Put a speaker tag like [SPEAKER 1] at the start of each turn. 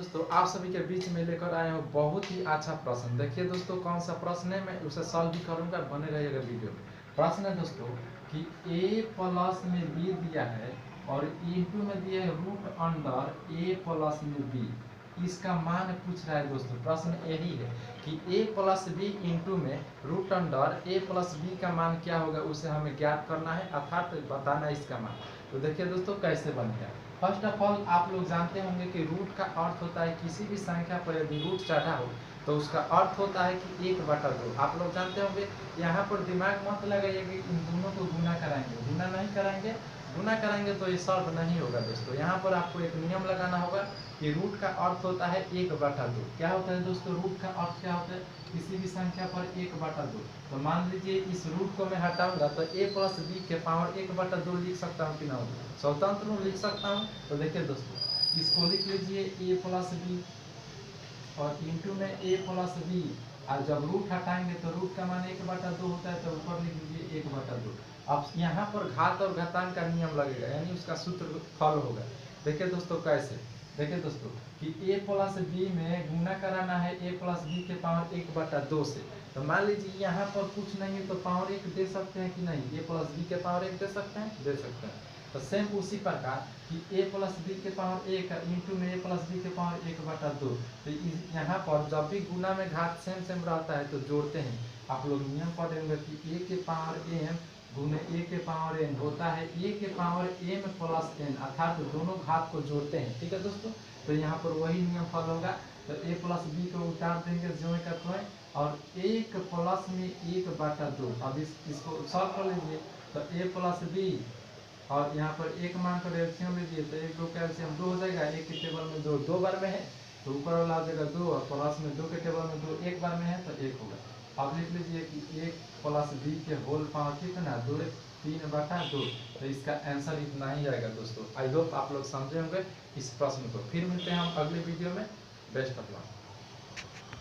[SPEAKER 1] दोस्तों आप सभी के बीच में लेकर आए हूँ बहुत ही अच्छा प्रश्न। देखिए दोस्तों कौन सा प्रश्न है, मैं उसे सॉल्व भी करूँगा, बने रहिएगा वीडियो में। प्रश्न है दोस्तों कि a प्लस में b दिया है और इंटू में दिया है रूट अंडर a प्लस में b। इसका मान पूछ रहा है दोस्तों। प्रश्न यही है कि a प्लस बी इंटू में root under a plus b का मान क्या होगा, उसे हमें ज्ञात करना है, अर्थात बताना है इसका मान। तो देखिए दोस्तों कैसे बनेगा। फर्स्ट ऑफ ऑल आप लोग जानते होंगे कि रूट का अर्थ होता है किसी भी संख्या पर यदि रूट चढ़ा हो तो उसका अर्थ होता है कि 1/2। आप लोग जानते होंगे। यहाँ पर दिमाग मत लगाइए कि इन दोनों को गुना कराएंगे, गुना नहीं कराएंगे। गुना कराएंगे तो ये सॉल्व नहीं होगा दोस्तों। यहाँ पर आपको एक नियम लगाना होगा कि रूट का अर्थ होता है 1/2। क्या होता है दोस्तों, रूट का अर्थ क्या होता है, किसी भी संख्या पर 1/2। तो मान लीजिए इस रूट को मैं हटाऊंगा तो a प्लस बी के पावर 1/2 लिख सकता हूँ कि ना, स्वतंत्र रूप लिख सकता हूँ। तो देखिए दोस्तों इसको लिख लीजिए a प्लस बी और इंटू में a प्लस बी, और जब रूट हटाएंगे तो रूट का मान 1/2 होता है, तो ऊपर लिख लीजिए 1/2। अब यहाँ पर घात और घातांक का नियम लगेगा, यानी उसका सूत्र फॉलो होगा। देखिए दोस्तों कैसे, देखिए दोस्तों कि a प्लस बी में गुना कराना है a प्लस बी के पावर 1/2 से। तो मान लीजिए यहाँ पर कुछ नहीं है तो पावर 1 दे सकते हैं कि नहीं, a प्लस बी के पावर 1 दे सकते हैं, दे सकते हैं। तो सेम उसी प्रकार कि a प्लस बी के पावर 1 इंटू में a प्लस बी के पावर 1/2। तो यहाँ पर जब भी गुना में घात सेम सेम रहता है तो जोड़ते हैं। आप लोग नियम पढ़ेंगे कि a के पावर m गुने a के पावर n होता है a के पावर m प्लस n, अर्थात दोनों घात को जोड़ते हैं। ठीक है दोस्तों, तो यहाँ पर वही नियम फॉलो होगा। तो a प्लस बी को उतार देंगे ज्यों का त्यों, और 1 प्लस में 1/2। अब इसको सॉल्व कर लीजिए। तो a प्लस बी और यहाँ पर एक मान कर एलसीएम लीजिए तो 1 2 का एलसीएम 2 हो जाएगा। 1 के टेबल में 2 2 बार में है तो ऊपर वाला आ जाएगा 2, और प्लस में 2 के टेबल में 2 1 बार में है तो 1 होगा। अब लिख लीजिए कि 1 प्लस बी के होल पावर कितना 2 3/2। तो इसका आंसर इतना ही आएगा दोस्तों। आई होप आप लोग समझे होंगे इस प्रश्न को। फिर मिलते हैं हम अगले वीडियो में। Best of luck.